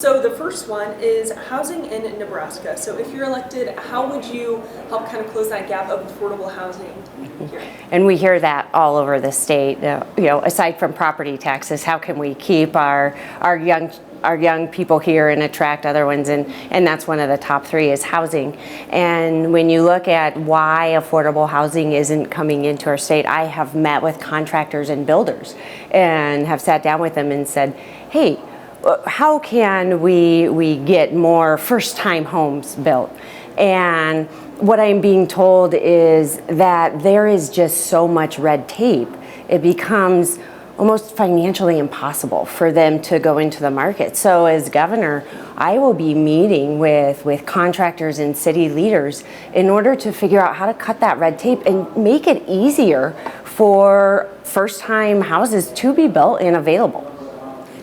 So the first one is housing in Nebraska. So if you're elected, how would you help kind of close that gap of affordable housing here? And we hear that all over the state. Aside from property taxes, how can we keep our young people here and attract other ones? And that's one of the top three is housing. And when you look at why affordable housing isn't coming into our state, I have met with contractors and builders and have sat down with them and said, hey, how can we get more first-time homes built? And what I'm being told is that there is just so much red tape. It becomes almost financially impossible for them to go into the market. So as governor, I will be meeting with contractors and city leaders in order to figure out how to cut that red tape and make it easier for first-time houses to be built and available.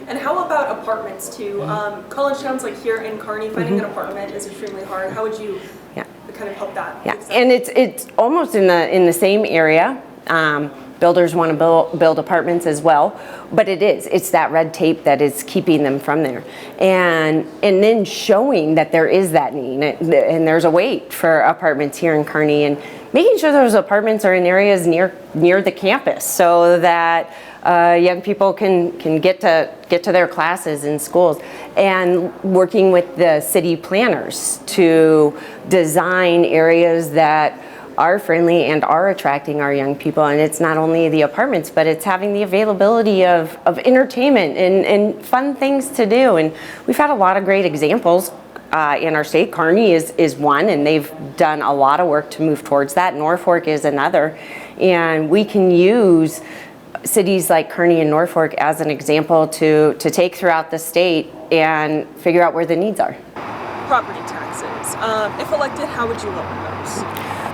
And how about apartments too? College towns like here in Kearney, finding an apartment is extremely hard. How would you kind of help that? Yeah, and it's almost in the same area. Builders want to build apartments as well, but it's that red tape that is keeping them from there. And then showing that there is that need and there's a wait for apartments here in Kearney, and making sure those apartments are in areas near the campus so that young people can get to their classes in schools, and working with the city planners to design areas that are friendly and are attracting our young people. And it's not only the apartments, but it's having the availability of entertainment and fun things to do. And we've had a lot of great examples in our state. Kearney is one, and they've done a lot of work to move towards that. Norfolk is another. And we can use cities like Kearney and Norfolk as an example to take throughout the state and figure out where the needs are. Property taxes. If elected, how would you lower those?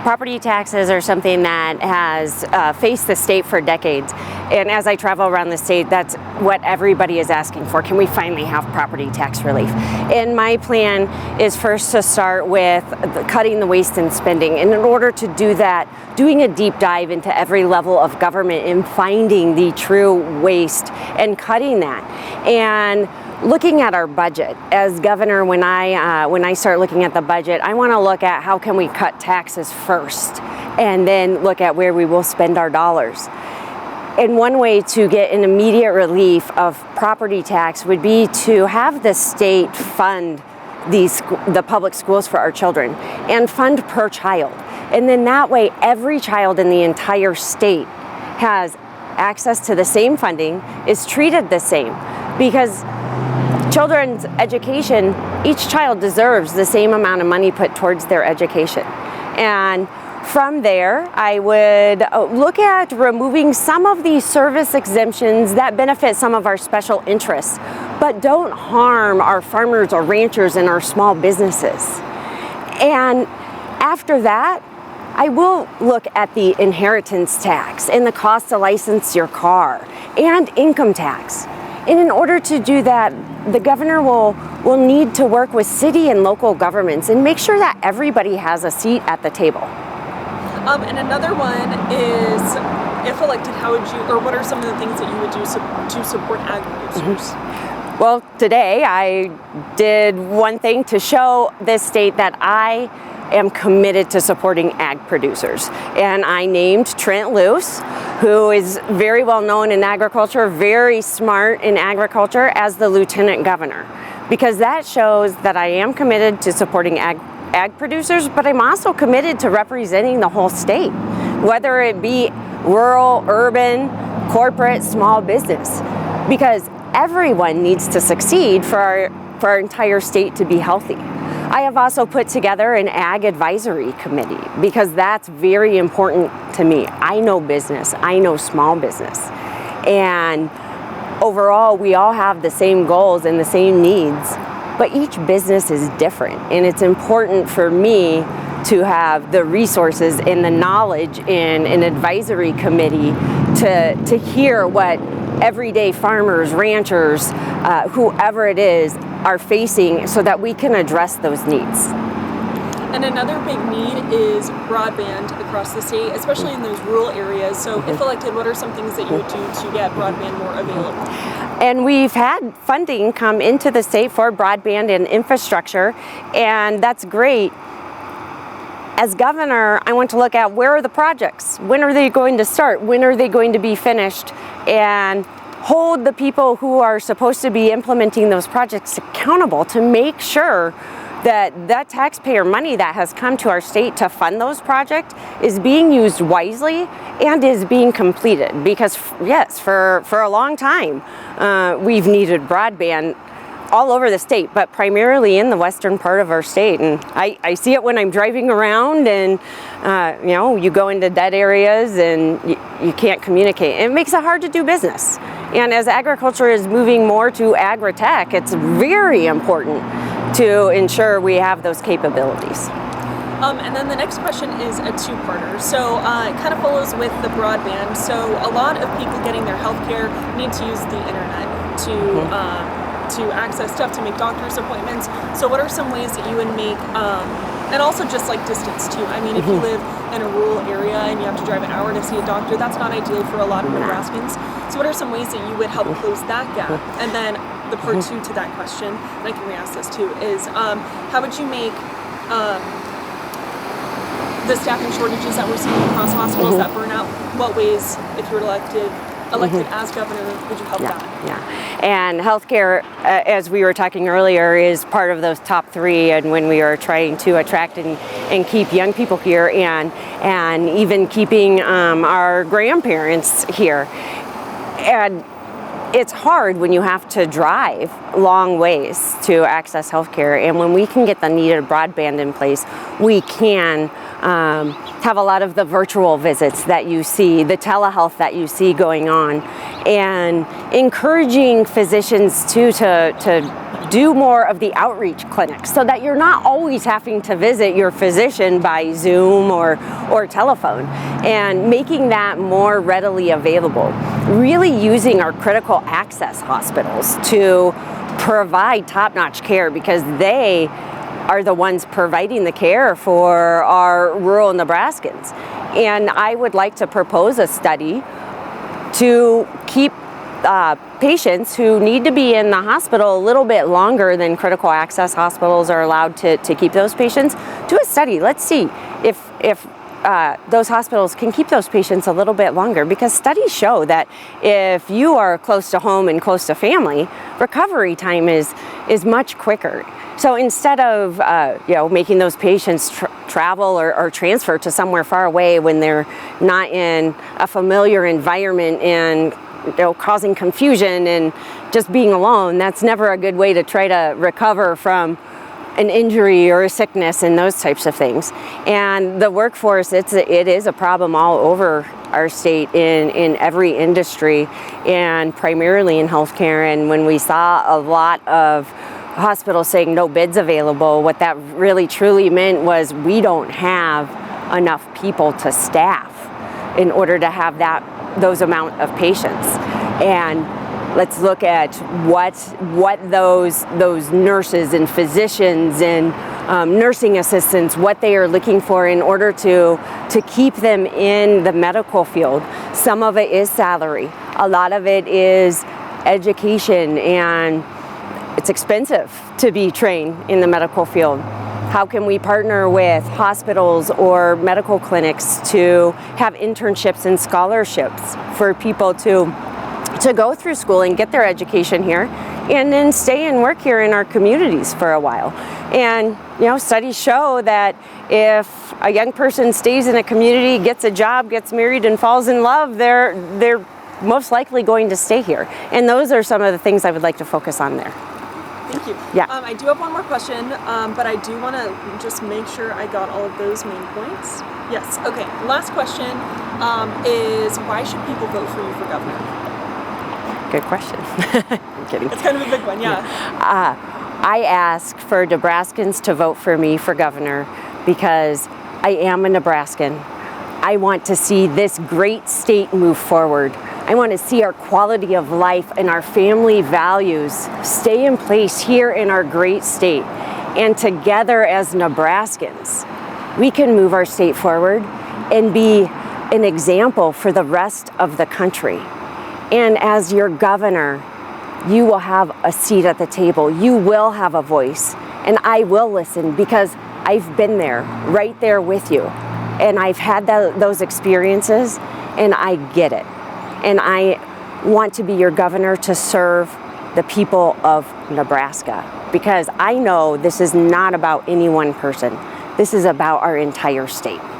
Property taxes are something that has faced the state for decades. And as I travel around the state, that's what everybody is asking for. Can we finally have property tax relief? And my plan is first to start with cutting the waste and spending. And in order to do that, doing a deep dive into every level of government and finding the true waste and cutting that. And looking at our budget, as governor, when I start looking at the budget, I want to look at how can we cut taxes first, and then look at where we will spend our dollars. And one way to get an immediate relief of property tax would be to have the state fund the public schools for our children, and fund per child. And then that way, every child in the entire state has access to the same funding, is treated the same, because children's education, each child deserves the same amount of money put towards their education. And from there, I would look at removing some of these service exemptions that benefit some of our special interests, but don't harm our farmers or ranchers and our small businesses. And after that, I will look at the inheritance tax and the cost to license your car and income tax. And in order to do that, the governor will need to work with city and local governments and make sure that everybody has a seat at the table. And another one is, if elected, how would you, or what are some of the things that you would do to support ag producers? Well, today I did one thing to show this state that I am committed to supporting ag producers. And I named Trent Luce, who is very well known in agriculture, very smart in agriculture, as the lieutenant governor, because that shows that I am committed to supporting ag producers, but I'm also committed to representing the whole state, whether it be rural, urban, corporate, small business, because everyone needs to succeed for our entire state to be healthy. I have also put together an ag advisory committee, because that's very important to me. I know business, I know small business, and overall we all have the same goals and the same needs, but each business is different, and it's important for me to have the resources and the knowledge in an advisory committee to hear what everyday farmers, ranchers, whoever it is, are facing, so that we can address those needs. And another big need is broadband across the state, especially in those rural areas. So if elected, what are some things that you would do to get broadband more available? And we've had funding come into the state for broadband and infrastructure, and that's great. As governor, I want to look at where are the projects? When are they going to start? When are they going to be finished? And hold the people who are supposed to be implementing those projects accountable to make sure that that taxpayer money that has come to our state to fund those projects is being used wisely and is being completed. Because yes, for a long time, we've needed broadband all over the state, but primarily in the western part of our state. And I see it when I'm driving around and, you know, you go into dead areas and you can't communicate. It makes it hard to do business. And as agriculture is moving more to agri-tech, it's very important to ensure we have those capabilities. And then the next question is a two-parter. So it kind of follows with the broadband. So a lot of people getting their health care need to use the internet to access stuff, to make doctor's appointments. So what are some ways that you would make, and also just like distance too. I mean, if you live in a rural area and you have to drive an hour to see a doctor, that's not ideal for a lot of Nebraskans. So what are some ways that you would help close that gap? And then the part two to that question, and I can re-ask this too, is how would you make the staffing shortages that we're seeing across hospitals, that burnout, what ways, if you were elected as governor, would you help that? Yeah, and healthcare, as we were talking earlier, is part of those top three. And when we are trying to attract and keep young people here, and even keeping our grandparents here, and it's hard when you have to drive long ways to access healthcare. And when we can get the needed broadband in place, we can have a lot of the virtual visits that you see, the telehealth that you see going on, and encouraging physicians to do more of the outreach clinics so that you're not always having to visit your physician by Zoom or telephone, and making that more readily available. Really using our critical access hospitals to provide top-notch care, because they are the ones providing the care for our rural Nebraskans. And I would like to propose a study to keep patients who need to be in the hospital a little bit longer than critical access hospitals are allowed to keep those patients. Do a study. Let's see if those hospitals can keep those patients a little bit longer, because studies show that if you are close to home and close to family, recovery time is much quicker. So instead of making those patients travel or transfer to somewhere far away when they're not in a familiar environment and causing confusion and just being alone, that's never a good way to try to recover from an injury or a sickness and those types of things. And the workforce, it is a problem all over our state in every industry, and primarily in healthcare. And when we saw a lot of hospitals saying no bids available, what that really truly meant was we don't have enough people to staff in order to have those amount of patients. And let's look at what those nurses and physicians and nursing assistants, what they are looking for in order to keep them in the medical field. Some of it is salary. A lot of it is education, and it's expensive to be trained in the medical field. How can we partner with hospitals or medical clinics to have internships and scholarships for people to go through school and get their education here, and then stay and work here in our communities for a while? And studies show that if a young person stays in a community, gets a job, gets married, and falls in love, they're most likely going to stay here. And those are some of the things I would like to focus on there. Thank you. Yeah. I do have one more question, but I do want to just make sure I got all of those main points. Yes. Okay. Last question is, why should people vote for you for governor? Good question. I'm kidding. It's kind of a big one, yeah. I ask for Nebraskans to vote for me for governor because I am a Nebraskan. I want to see this great state move forward. I want to see our quality of life and our family values stay in place here in our great state. And together as Nebraskans, we can move our state forward and be an example for the rest of the country. And as your governor, you will have a seat at the table. You will have a voice. And I will listen because I've been there, right there with you. And I've had those experiences, and I get it. And I want to be your governor to serve the people of Nebraska, because I know this is not about any one person. This is about our entire state.